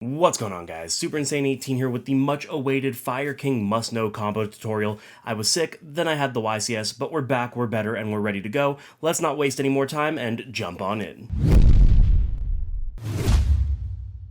What's going on, guys? Super Insane 18 here with the much awaited Fire King Must Know combo tutorial. I was sick, then I had the YCS, but we're back, we're better, and we're ready to go. Let's not waste any more time and jump on in.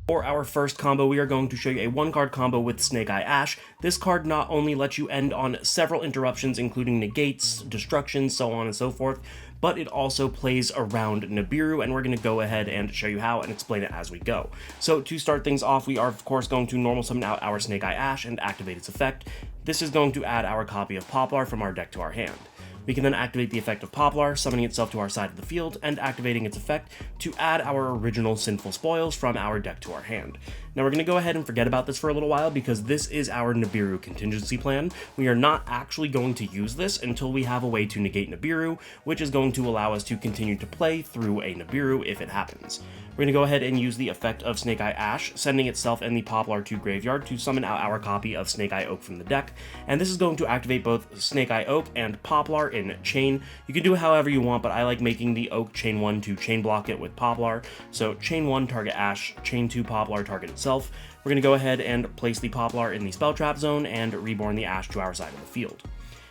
For our first combo, we are going to show you a one-card combo with Snake Eye Ash. This card not only lets you end on several interruptions, including negates, destruction, so on and so forth, but it also plays around Nibiru, and we're going to go ahead and show you how and explain it as we go. So to start things off, we are of course going to normal summon out our Snake Eye Ash and activate its effect. This is going to add our copy of Poplar from our deck to our hand. We can then activate the effect of Poplar, summoning itself to our side of the field, and activating its effect to add our original Sinful Spoils from our deck to our hand. Now we're going to go ahead and forget about this for a little while because this is our Nibiru contingency plan. We are not actually going to use this until we have a way to negate Nibiru, which is going to allow us to continue to play through a Nibiru if it happens. We're going to go ahead and use the effect of Snake Eye Ash, sending itself and the Poplar to graveyard to summon out our copy of Snake Eye Oak from the deck, and this is going to activate both Snake Eye Oak and Poplar in chain. You can do it however you want, but I like making the Oak chain 1 to chain block it with Poplar. So chain 1 target Ash, chain 2 Poplar target itself. We're going to go ahead and place the Poplar in the spell trap zone and reborn the Ash to our side of the field.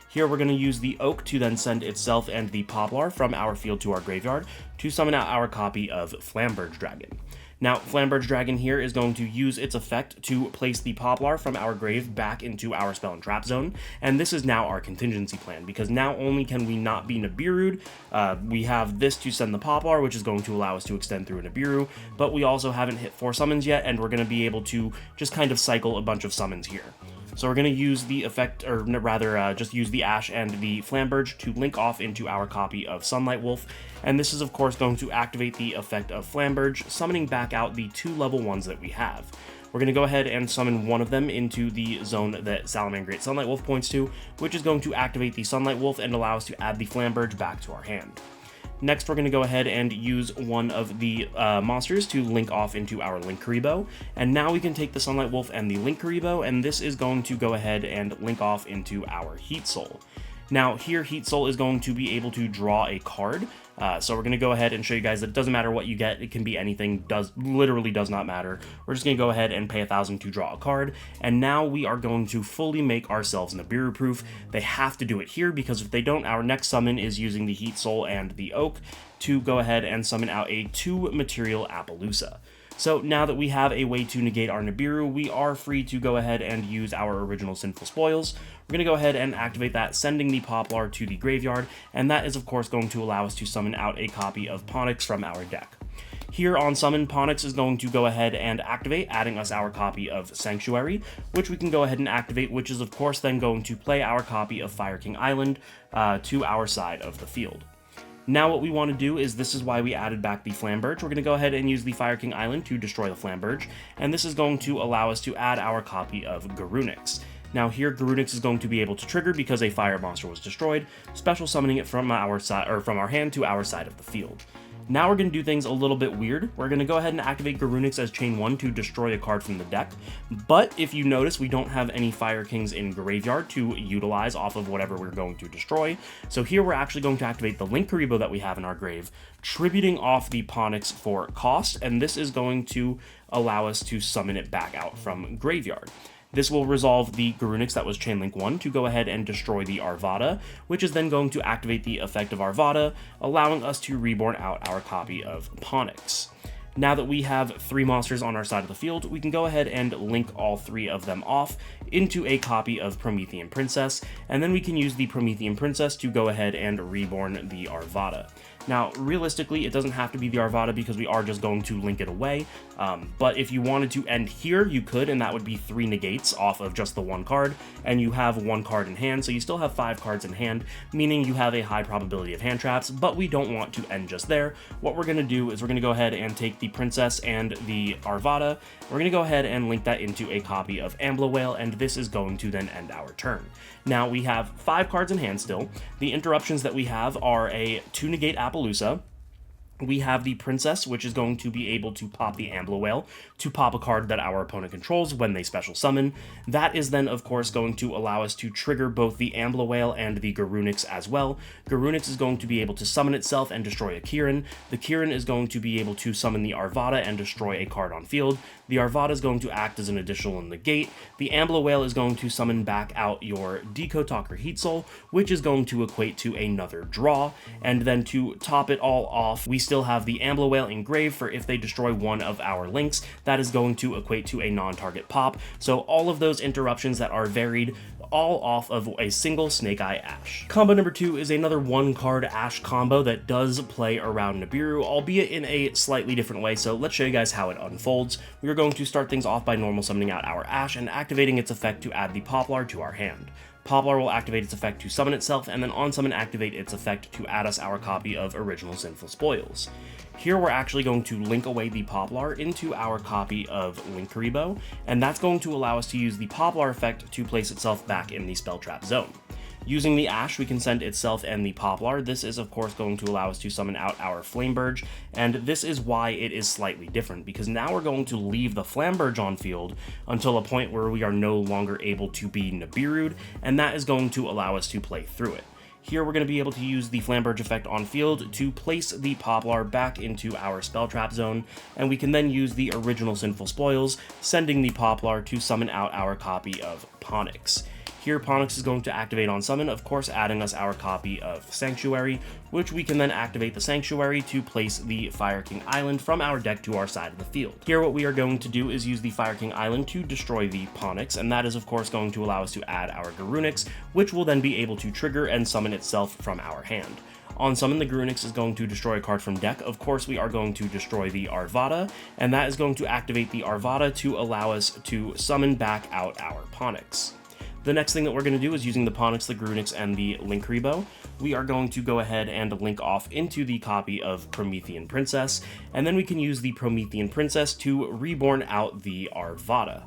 Here we're going to use the Oak to then send itself and the Poplar from our field to our graveyard to summon out our copy of Flamberge Dragon. Now, Flamberge Dragon here is going to use its effect to place the Poplar from our grave back into our spell and trap zone, and this is now our contingency plan, because now only can we not be Nibiru'd, we have this to send the Poplar, which is going to allow us to extend through a Nibiru, but we also haven't hit 4 summons yet, and we're going to be able to just kind of cycle a bunch of summons here. So we're going to use the effect, or rather just use the Ash and the Flamberge to link off into our copy of Sunlight Wolf, and this is of course going to activate the effect of Flamberge, summoning back out the 2 level 1s that we have. We're going to go ahead and summon one of them into the zone that Salamangreat Sunlight Wolf points to, which is going to activate the Sunlight Wolf and allow us to add the Flamberge back to our hand. Next, we're going to go ahead and use one of the monsters to link off into our Linkuriboh, and now we can take the Sunlight Wolf and the Linkuriboh, and this is going to go ahead and link off into our Heat Soul. Now, here Heat Soul is going to be able to draw a card, so we're going to go ahead and show you guys that it doesn't matter what you get, it can be anything, literally does not matter. We're just going to go ahead and pay 1,000 to draw a card, and now we are going to fully make ourselves Nibiru proof. They have to do it here, because if they don't, our next summon is using the Heat Soul and the Oak to go ahead and summon out a 2-material Appaloosa. So now that we have a way to negate our Nibiru, we are free to go ahead and use our original Sinful Spoils. We're going to go ahead and activate that, sending the Poplar to the graveyard, and that is of course going to allow us to summon out a copy of Ponix from our deck. Here on summon, Ponix is going to go ahead and activate, adding us our copy of Sanctuary, which we can go ahead and activate, which is of course then going to play our copy of Fire King Island to our side of the field. Now what we want to do is, this is why we added back the Flamberge. We're going to go ahead and use the Fire King Island to destroy the Flamberge, and this is going to allow us to add our copy of Garunix. Now here, Garunix is going to be able to trigger because a fire monster was destroyed, special summoning it from our side, or from our hand to our side of the field. Now we're going to do things a little bit weird. We're going to go ahead and activate Garunix as chain 1 to destroy a card from the deck, but if you notice, we don't have any Fire Kings in graveyard to utilize off of whatever we're going to destroy. So here we're actually going to activate the Linkuriboh that we have in our grave, tributing off the Ponix for cost, and this is going to allow us to summon it back out from graveyard. This will resolve the Garunix that was Chainlink 1 to go ahead and destroy the Arvada, which is then going to activate the effect of Arvada, allowing us to reborn out our copy of Ponix. Now that we have 3 monsters on our side of the field, we can go ahead and link all 3 of them off into a copy of Promethean Princess, and then we can use the Promethean Princess to go ahead and reborn the Arvada. Now, realistically, it doesn't have to be the Arvada because we are just going to link it away, but if you wanted to end here, you could, and that would be 3 negates off of just the 1 card, and you have 1 card in hand, so you still have 5 cards in hand, meaning you have a high probability of hand traps, but we don't want to end just there. What we're going to do is we're going to go ahead and take the Princess and the Arvada, we're going to go ahead and link that into a copy of Ambla Whale, and this is going to then end our turn. Now, we have 5 cards in hand still. The interruptions that we have are a 2-negate Appaloosa, we have the Princess, which is going to be able to pop the Ambla Whale to pop a card that our opponent controls when they special summon. That is then, of course, going to allow us to trigger both the Ambla Whale and the Garunix as well. Garunix is going to be able to summon itself and destroy a Kirin. The Kirin is going to be able to summon the Arvada and destroy a card on field. The Arvada is going to act as an additional negate. The Ambler Whale is going to summon back out your Deco Talker Heat Soul, which is going to equate to another draw. And then to top it all off, we still have the Ambler Whale engrave for if they destroy one of our links. That is going to equate to a non-target pop. So all of those interruptions that are varied, all off of a single Snake Eye Ash. Combo number 2 is another 1-card Ash combo that does play around Nibiru, albeit in a slightly different way, so let's show you guys how it unfolds. We are going to start things off by normal summoning out our Ash and activating its effect to add the Poplar to our hand. Poplar will activate its effect to summon itself, and then on summon activate its effect to add us our copy of Original Sinful Spoils. Here we're actually going to link away the Poplar into our copy of Linkuriboh, and that's going to allow us to use the Poplar effect to place itself back in the Spell Trap zone. Using the Ash, we can send itself and the Poplar. This is of course going to allow us to summon out our Flameburge, and this is why it is slightly different, because now we're going to leave the Flamberge on field until a point where we are no longer able to be Nibiru'd, and that is going to allow us to play through it. Here we're going to be able to use the Flamberge effect on field to place the Poplar back into our Spell Trap zone, and we can then use the Original Sinful Spoils, sending the Poplar to summon out our copy of Ponix. Here Ponix is going to activate on summon, of course adding us our copy of Sanctuary, which we can then activate the Sanctuary to place the Fire King Island from our deck to our side of the field. Here what we are going to do is use the Fire King Island to destroy the Ponix, and that is of course going to allow us to add our Garunix, which will then be able to trigger and summon itself from our hand. On summon, the Garunix is going to destroy a card from deck. Of course, we are going to destroy the Arvada, and that is going to activate the Arvada to allow us to summon back out our Ponix. The next thing that we're going to do is using the Ponix, the Garunix, and the Linkuriboh, we are going to go ahead and link off into the copy of Promethean Princess, and then we can use the Promethean Princess to reborn out the Arvada.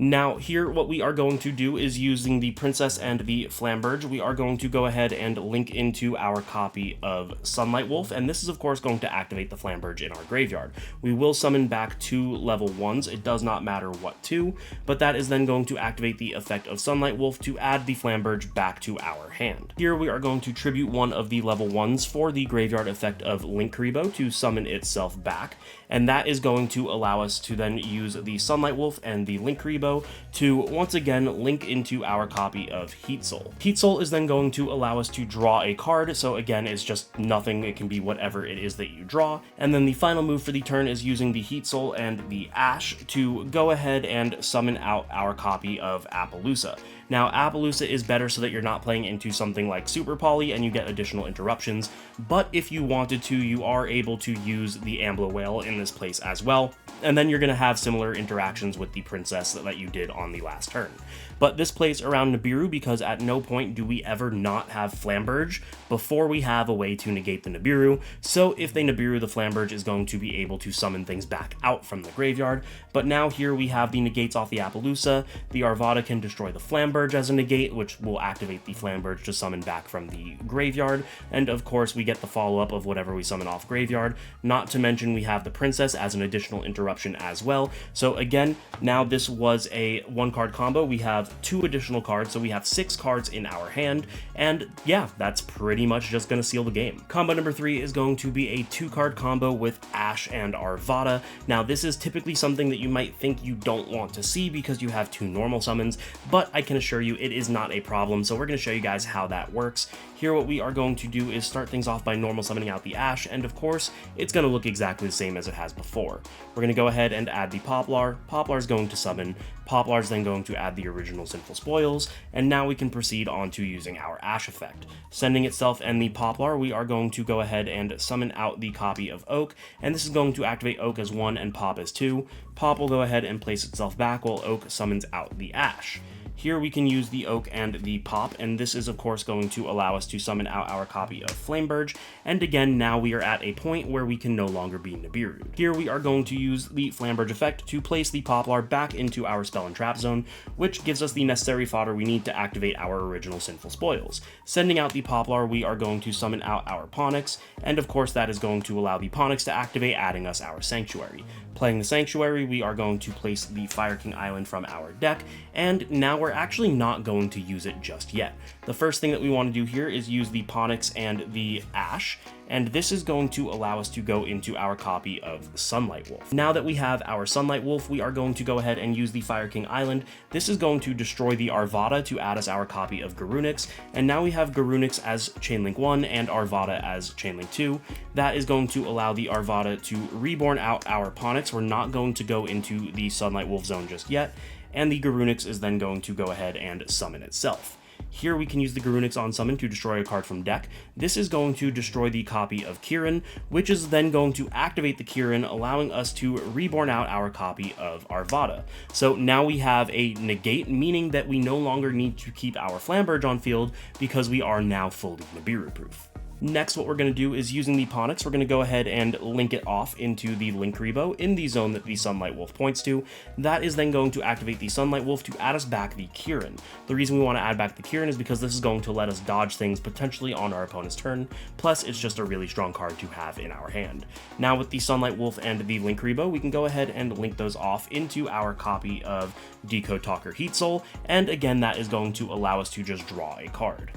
Now here what we are going to do is using the Princess and the Flamberge, we are going to go ahead and link into our copy of Sunlight Wolf, and this is of course going to activate the Flamberge in our graveyard. We will summon back 2 level 1s, it does not matter what 2, but that is then going to activate the effect of Sunlight Wolf to add the Flamberge back to our hand. Here we are going to tribute one of the level 1s for the graveyard effect of Linkuriboh to summon itself back, and that is going to allow us to then use the Sunlight Wolf and the Linkuriboh to once again link into our copy of Heat Soul. Heat Soul is then going to allow us to draw a card, so again it's just nothing, it can be whatever it is that you draw, and then the final move for the turn is using the Heat Soul and the Ash to go ahead and summon out our copy of Appaloosa. Now, Appaloosa is better so that you're not playing into something like Super Poly and you get additional interruptions, but if you wanted to, you are able to use the Ambler Whale in this place as well, and then you're going to have similar interactions with the Princess that you did on the last turn. But this plays around Nibiru because at no point do we ever not have Flamberge before we have a way to negate the Nibiru, so if they Nibiru, the Flamberge is going to be able to summon things back out from the graveyard. But now here we have the negates off the Appaloosa, the Arvada can destroy the Flamberge as a negate, which will activate the Flamberge to summon back from the graveyard, and of course we get the follow-up of whatever we summon off graveyard, not to mention we have the Princess as an additional interruption as well. So again, now this was a 1-card combo, we have 2 additional cards, so we have 6 cards in our hand, and yeah, that's pretty much just gonna seal the game. Combo number 3 is going to be a 2-card combo with Ash and Arvada. Now this is typically something that you might think you don't want to see because you have 2 normal summons, but I can assure you it is not a problem, so we're going to show you guys how that works. Here what we are going to do is start things off by normal summoning out the Ash, and of course it's going to look exactly the same as it has before. We're going to go ahead and add the Poplar, Poplar's going to summon, Poplar's then going to add the Original Sinful Spoils, and now we can proceed on to using our Ash effect. Sending itself and the Poplar, we are going to go ahead and summon out the copy of Oak, and this is going to activate Oak as 1 and Pop as 2. Pop will go ahead and place itself back while Oak summons out the Ash. Here we can use the Oak and the Pop, and this is of course going to allow us to summon out our copy of Flameburge, and again now we are at a point where we can no longer be Nibiru. Here we are going to use the Flameburge effect to place the Poplar back into our Spell and Trap zone, which gives us the necessary fodder we need to activate our Original Sinful Spoils. Sending out the Poplar, we are going to summon out our Ponix, and of course that is going to allow the Ponix to activate, adding us our Sanctuary. Playing the Sanctuary, we are going to place the Fire King Island from our deck, and now we're we're actually not going to use it just yet. The first thing that we want to do here is use the Ponix and the Ash, and this is going to allow us to go into our copy of Sunlight Wolf. Now that we have our Sunlight Wolf, we are going to go ahead and use the Fire King Island. This is going to destroy the Arvada to add us our copy of Garunix, and now we have Garunix as Chainlink 1 and Arvada as Chainlink 2. That is going to allow the Arvada to reborn out our Ponix. We're not going to go into the Sunlight Wolf zone just yet, and the Garunix is then going to go ahead and summon itself. Here we can use the Garunix on summon to destroy a card from deck. This is going to destroy the copy of Kirin, which is then going to activate the Kirin, allowing us to reborn out our copy of Arvada. So now we have a negate, meaning that we no longer need to keep our Flamberge on field because we are now fully Nibiru proof. Next, what we're going to do is using the Ponix, we're going to go ahead and link it off into the Linkuriboh in the zone that the Sunlight Wolf points to. That is then going to activate the Sunlight Wolf to add us back the Kirin. The reason we want to add back the Kirin is because this is going to let us dodge things potentially on our opponent's turn, plus it's just a really strong card to have in our hand. Now with the Sunlight Wolf and the Linkuriboh, we can go ahead and link those off into our copy of Decode Talker Heat Soul, and again that is going to allow us to just draw a card.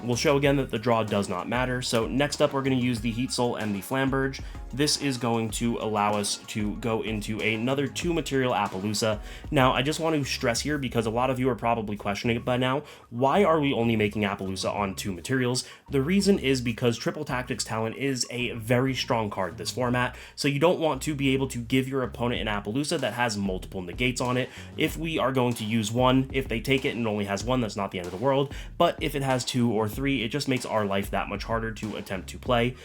We'll show again that the draw does not matter, so next up we're going to use the Heat Soul and the Flamberge. This is going to allow us to go into another 2-material Appaloosa. Now, I just want to stress here, because a lot of you are probably questioning it by now, why are we only making Appaloosa on 2 materials? The reason is because Triple Tactics Talent is a very strong card this format, so you don't want to be able to give your opponent an Appaloosa that has multiple negates on it. If we are going to use one, if they take it and it only has one, that's not the end of the world, but if it has 2 or 3, it just makes our life that much harder to attempt to play.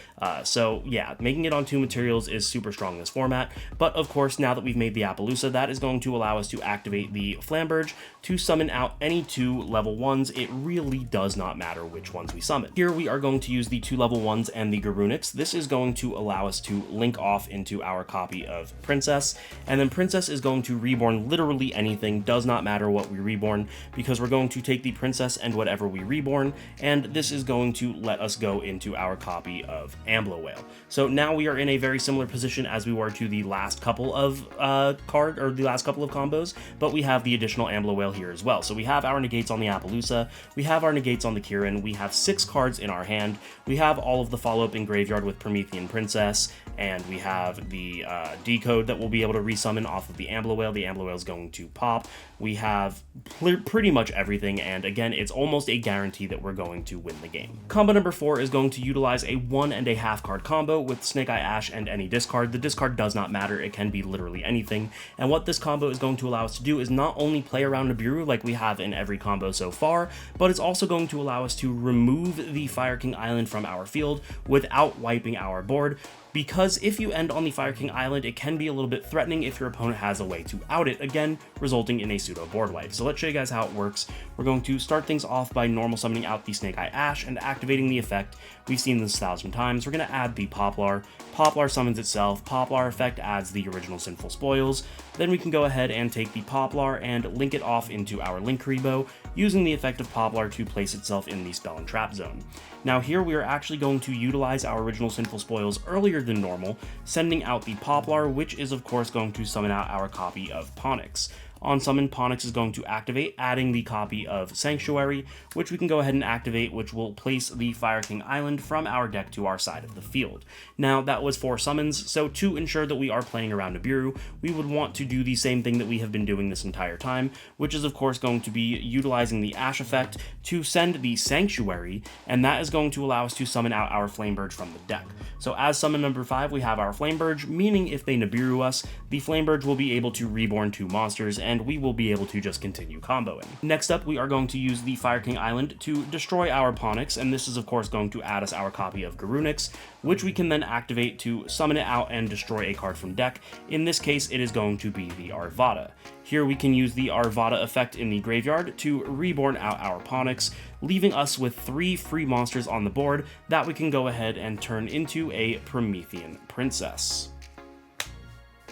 So yeah, making it on 2 materials is super strong in this format, but of course now that we've made the Appaloosa, that is going to allow us to activate the Flamberge to summon out any 2 level 1s. It really does not matter which ones we summon. Here we are going to use the 2 level 1s and the Garunix. This is going to allow us to link off into our copy of Princess, and then Princess is going to reborn literally anything, does not matter what we reborn, because we're going to take the Princess and whatever we reborn, and this is going to let us go into our copy of Ambler Whale. So now we are in a very similar position as we were to the last couple of the last couple of combos, but we have the additional Ambler Whale here as well. So we have our negates on the Appaloosa, we have our negates on the Kirin, we have 6 cards in our hand, we have all of the follow-up in Graveyard with Promethean Princess, and we have the Decode that we'll be able to resummon off of the Ambler Whale. The Ambler Whale is going to pop. We have pretty much everything, and again, it's almost a guarantee that we're going to win the game. Combo number 4 is going to utilize a 1.5 card combo with Snake Eye Ash and any discard. The discard does not matter, it can be literally anything, and what this combo is going to allow us to do is not only play around Nibiru like we have in every combo so far, but it's also going to allow us to remove the Fire King Island from our field without wiping our board, because if you end on the Fire King Island, it can be a little bit threatening if your opponent has a way to out it, again, resulting in a pseudo board wipe. So let's show you guys how it works. We're going to start things off by normal summoning out the Snake Eye Ash and activating the effect. We've seen this 1,000 times. We're going to add the Poplar. Poplar summons itself. Poplar effect adds the original Sinful Spoils. Then we can go ahead and take the Poplar and link it off into our Linkuriboh, using the effect of Poplar to place itself in the Spell and Trap zone. Now here we are actually going to utilize our original Sinful Spoils earlier than normal, sending out the Poplar, which is of course going to summon out our copy of Ponix. On summon, Ponix is going to activate, adding the copy of Sanctuary, which we can go ahead and activate, which will place the Fire King Island from our deck to our side of the field. Now, that was 4 summons, so to ensure that we are playing around Nibiru, we would want to do the same thing that we have been doing this entire time, which is of course going to be utilizing the Ash effect to send the Sanctuary, and that is going to allow us to summon out our Flamberge from the deck. So as summon number 5, we have our Flamberge, meaning if they Nibiru us, the Flamberge will be able to reborn 2 monsters, and we will be able to just continue comboing. Next up, we are going to use the Fire King Island to destroy our Ponix, and this is of course going to add us our copy of Garunix, which we can then activate to summon it out and destroy a card from deck. In this case, it is going to be the Arvada. Here we can use the Arvada effect in the graveyard to reborn out our Ponix, leaving us with 3 free monsters on the board that we can go ahead and turn into a Promethean Princess.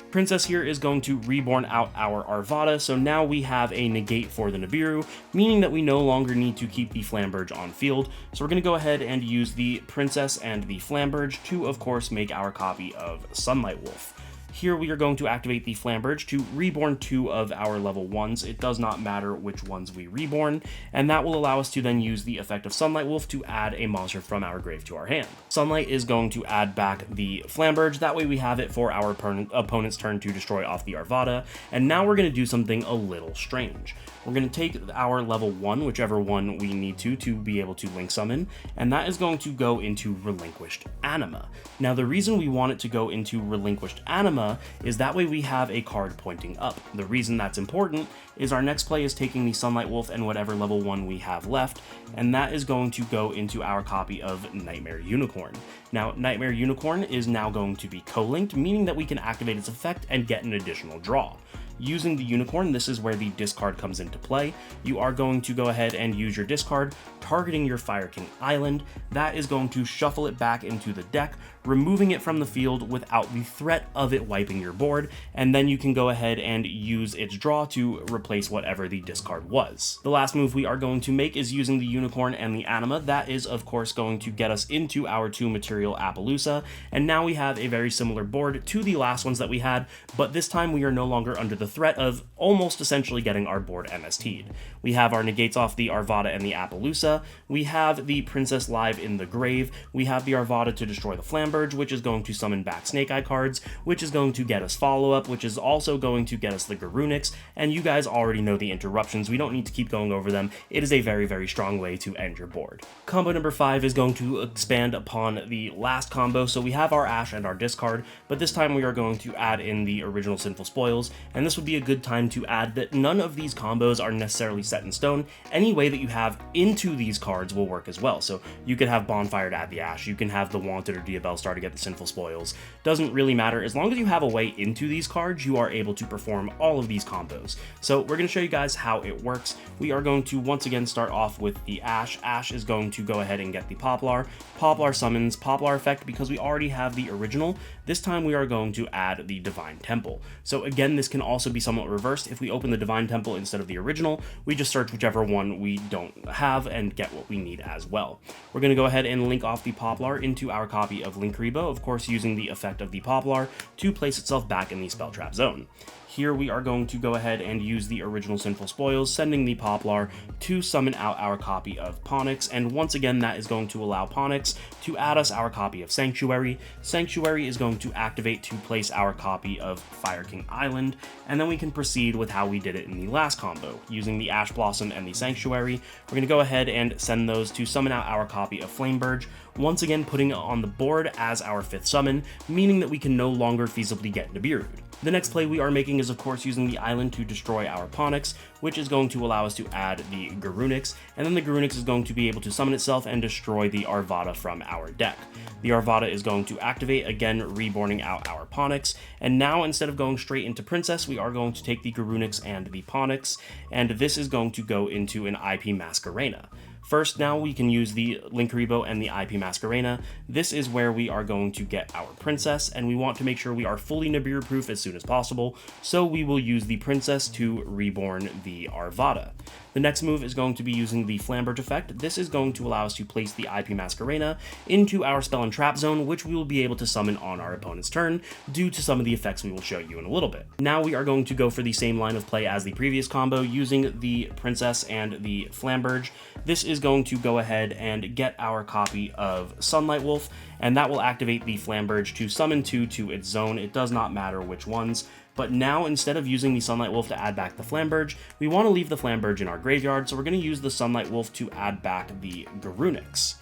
Princess here is going to reborn out our Arvada, so now we have a negate for the Nibiru, meaning that we no longer need to keep the Flamberge on field. So we're going to go ahead and use the Princess and the Flamberge to, of course, make our copy of Sunlight Wolf. Here we are going to activate the Flamberge to reborn 2 of our level 1s. It does not matter which ones we reborn, and that will allow us to then use the effect of Sunlight Wolf to add a monster from our grave to our hand. Sunlight is going to add back the Flamberge, that way we have it for our opponent's turn to destroy off the Arvada, and now we're going to do something a little strange. We're going to take our level 1, whichever one we need to be able to link summon, and that is going to go into Relinquished Anima. Now the reason we want it to go into Relinquished Anima is that way we have a card pointing up. The reason that's important is our next play is taking the Sunlight Wolf and whatever level 1 we have left, and that is going to go into our copy of Nightmare Unicorn. Now, Nightmare Unicorn is now going to be co-linked, meaning that we can activate its effect and get an additional draw. Using the Unicorn, this is where the discard comes into play. You are going to go ahead and use your discard, targeting your Fire King Island. That is going to shuffle it back into the deck, removing it from the field without the threat of it wiping your board, and then you can go ahead and use its draw to replace whatever the discard was. The last move we are going to make is using the Unicorn and the Anima. That is, of course, going to get us into our 2-material Appaloosa, and now we have a very similar board to the last ones that we had, but this time we are no longer under the threat of almost essentially getting our board MST'd. We have our negates off the Arvada and the Appaloosa, we have the Princess live in the grave, we have the Arvada to destroy the Flamberge, which is going to summon back Snake Eye cards, which is going to get us follow-up, which is also going to get us the Garunix, and you guys already know the interruptions, we don't need to keep going over them. It is a very, very strong way to end your board. Combo number 5 is going to expand upon the last combo, so we have our Ash and our discard, but this time we are going to add in the original Sinful Spoils, and this would be a good time to add that none of these combos are necessarily set in stone. Any way that you have into these cards will work as well. So you could have Bonfire to add the Ash, you can have the Wanted or Diabell Star to get the Sinful Spoils. Doesn't really matter. As long as you have a way into these cards, you are able to perform all of these combos. So we're going to show you guys how it works. We are going to once again start off with the Ash. Ash is going to go ahead and get the Poplar. Poplar summons Poplar effect because we already have the original. This time we are going to add the Divine Temple. So again, this can also be somewhat reversed. If we open the Divine Temple instead of the original, we just search whichever one we don't have and get what we need as well. We're going to go ahead and link off the Poplar into our copy of Linkuriboh, of course using the effect of the Poplar to place itself back in the Spell Trap zone. Here we are going to go ahead and use the original Sinful Spoils, sending the Poplar to summon out our copy of Ponix, and once again that is going to allow Ponix to add us our copy of Sanctuary. Sanctuary is going to activate to place our copy of Fire King Island, and then we can proceed with how we did it in the last combo. Using the Ash Blossom and the Sanctuary, we're going to go ahead and send those to summon out our copy of Flameburge, once again putting it on the board as our 5th summon, meaning that we can no longer feasibly get Nibirued. The next play we are making is of course using the island to destroy our Ponix, which is going to allow us to add the Garunix, and then the Garunix is going to be able to summon itself and destroy the Arvada from our deck. The Arvada is going to activate, again reborning out our Ponix, and now instead of going straight into Princess, we are going to take the Garunix and the Ponix, and this is going to go into an IP Masquerena. First, now we can use the Linkuriboh and the IP Masquerena. This is where we are going to get our Princess, and we want to make sure we are fully Nibiru proof as soon as possible, so we will use the Princess to reborn the Arvada. The next move is going to be using the Flamberge effect. This is going to allow us to place the IP Masquerena into our Spell and Trap zone, which we will be able to summon on our opponent's turn due to some of the effects we will show you in a little bit. Now we are going to go for the same line of play as the previous combo using the Princess and the Flamberge. This is going to go ahead and get our copy of Sunlight Wolf, and that will activate the Flamberge to summon 2 to its zone. It does not matter which ones. But now, instead of using the Sunlight Wolf to add back the Flamberge, we want to leave the Flamberge in our graveyard, so we're going to use the Sunlight Wolf to add back the Garunix.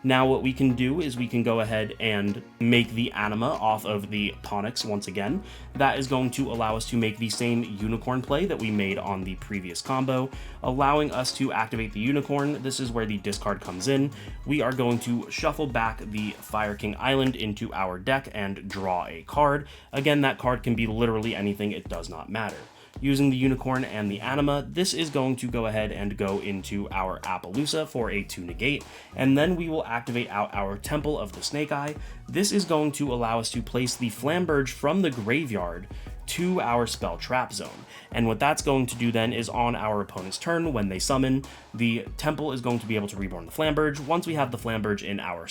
Now what we can do is we can go ahead and make the Anima off of the Ponix once again. That is going to allow us to make the same Unicorn play that we made on the previous combo, allowing us to activate the Unicorn. This is where the discard comes in. We are going to shuffle back the Fire King Island into our deck and draw a card. Again, that card can be literally anything, it does not matter. Using the Unicorn and the Anima, this is going to go ahead and go into our Appaloosa for a 2 negate, and then we will activate out our Temple of the Snake Eye. This is going to allow us to place the Flamberge from the graveyard to our spell trap zone. And what that's going to do then is on our opponent's turn, when they summon, the Temple is going to be able to reborn the Flamberge. Once we have the Flamberge in our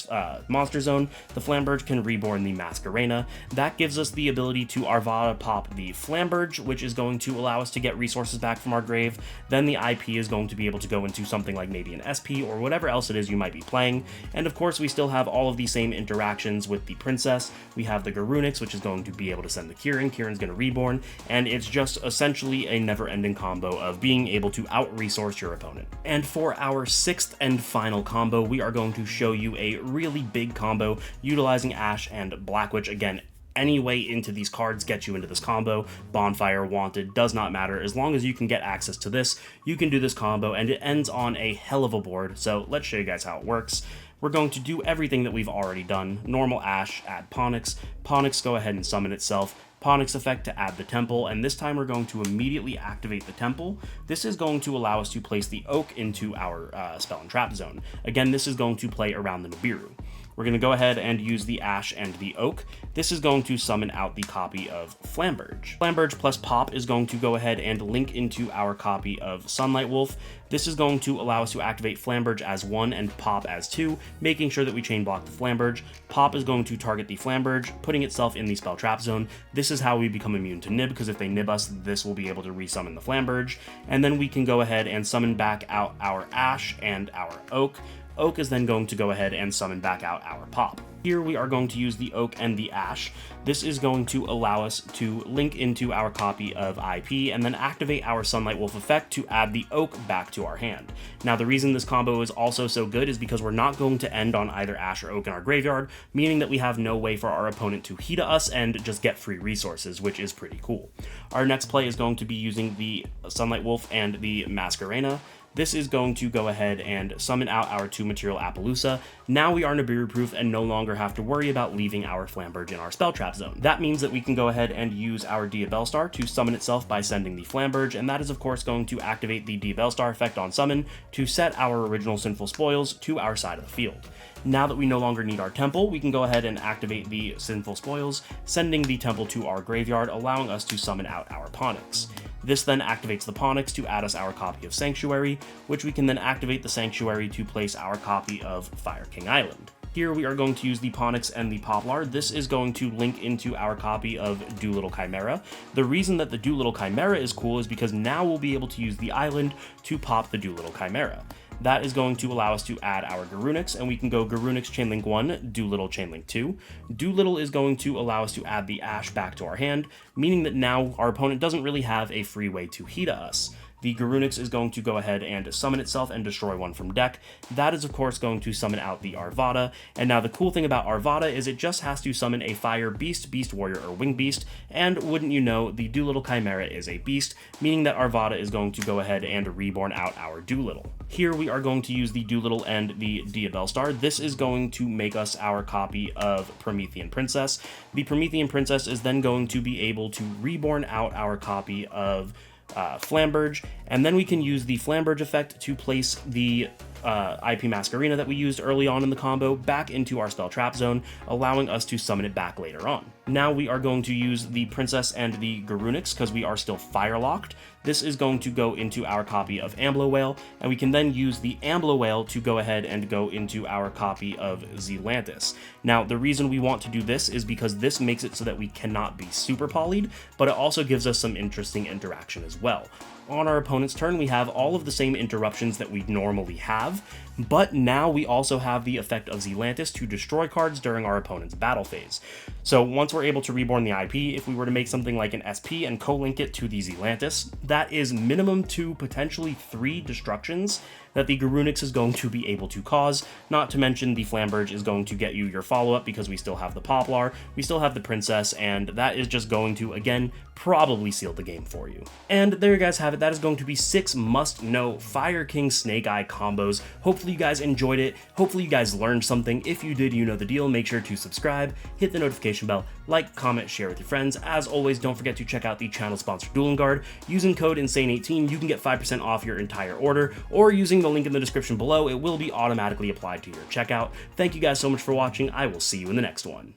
monster zone, the Flamberge can reborn the Masquerena. That gives us the ability to Arvada pop the Flamberge, which is going to allow us to get resources back from our grave. Then the IP is going to be able to go into something like maybe an SP or whatever else it is you might be playing. And of course, we still have all of the same interactions with the Princess. We have the Garunix, which is going to be able to send the Kieran. Kieran's going to reborn, and it's just essentially a never-ending combo of being able to out-resource your opponent. And for our sixth and final combo, we are going to show you a really big combo utilizing Ashe and Black Witch. Again, any way into these cards gets you into this combo. Bonfire, Wanted, does not matter. As long as you can get access to this, you can do this combo, and it ends on a hell of a board. So let's show you guys how it works. We're going to do everything that we've already done. Normal Ashe, add Ponix. Ponix, go ahead and summon itself. Ponix effect to add the Temple, and this time we're going to immediately activate the Temple. This is going to allow us to place the Oak into our spell and trap zone. Again, this is going to play around the Nibiru. We're going to go ahead and use the Ashe and the Oak. This is going to summon out the copy of Flamberge. Flamberge plus Pop is going to go ahead and link into our copy of Sunlight Wolf. This is going to allow us to activate Flamberge as 1 and Pop as 2, making sure that we chain block the Flamberge. Pop is going to target the Flamberge, putting itself in the spell trap zone. This is how we become immune to nib, because if they nib us, this will be able to resummon the Flamberge. And then we can go ahead and summon back out our Ashe and our Oak. Oak is then going to go ahead and summon back out our Pop. Here we are going to use the Oak and the Ashe. This is going to allow us to link into our copy of IP and then activate our Sunlight Wolf effect to add the Oak back to our hand. Now, the reason this combo is also so good is because we're not going to end on either Ashe or Oak in our graveyard, meaning that we have no way for our opponent to heat us and just get free resources, which is pretty cool. Our next play is going to be using the Sunlight Wolf and the Masquerena. This is going to go ahead and summon out our 2-material Appaloosa. Now we are Nibiru proof and no longer have to worry about leaving our Flamberge in our spell trap zone. That means that we can go ahead and use our Diabellstar to summon itself by sending the Flamberge, and that is of course going to activate the Diabellstar effect on summon to set our original Sinful Spoils to our side of the field. Now that we no longer need our Temple, we can go ahead and activate the Sinful Spoils, sending the Temple to our graveyard, allowing us to summon out our Ponix. This then activates the Ponix to add us our copy of Sanctuary, which we can then activate the Sanctuary to place our copy of Fire King Island. Here we are going to use the Ponix and the Poplar. This is going to link into our copy of Doolittle Chimera. The reason that the Doolittle Chimera is cool is because now we'll be able to use the island to pop the Doolittle Chimera. That is going to allow us to add our Garunix, and we can go Garunix Chainlink 1, Doolittle Chainlink 2. Doolittle is going to allow us to add the Ashe back to our hand, meaning that now our opponent doesn't really have a free way to heat us. The Garunix is going to go ahead and summon itself and destroy one from deck. That is of course going to summon out the Arvada, and now the cool thing about Arvada is it just has to summon a Fire Beast, Beast Warrior, or Wing Beast, and wouldn't you know, the Doolittle Chimera is a beast, meaning that Arvada is going to go ahead and reborn out our Doolittle. Here we are going to use the Doolittle and the Diabellstar. This is going to make us our copy of Promethean Princess. The Promethean Princess is then going to be able to reborn out our copy of Flamberge, and then we can use the Flamberge effect to place the IP Masquerena that we used early on in the combo back into our spell trap zone, allowing us to summon it back later on. Now we are going to use the Princess and the Garunix because we are still fire locked. This is going to go into our copy of Amblo Whale, and we can then use the Amblo Whale to go ahead and go into our copy of Zealantis. Now, the reason we want to do this is because this makes it so that we cannot be super polyed, but it also gives us some interesting interaction as well. On our opponent's turn, we have all of the same interruptions that we normally have, but now we also have the effect of Zealantis to destroy cards during our opponent's battle phase. So once we're able to reborn the IP, if we were to make something like an SP and co-link it to the Zealantis, that is minimum 2, potentially 3 destructions that the Garunix is going to be able to cause, not to mention the Flamberge is going to get you your follow-up because we still have the Poplar, we still have the Princess, and that is just going to, again, probably seal the game for you. And there you guys have it. That is going to be 6 must-know Fire King Snake Eye combos. Hopefully you guys enjoyed it. Hopefully you guys learned something. If you did, you know the deal. Make sure to subscribe, hit the notification bell, like, comment, share with your friends. As always, don't forget to check out the channel sponsor Dueling Guard. Using code INSANE18, you can get 5% off your entire order, or using the link in the description below, it will be automatically applied to your checkout. Thank you guys so much for watching. I will see you in the next one.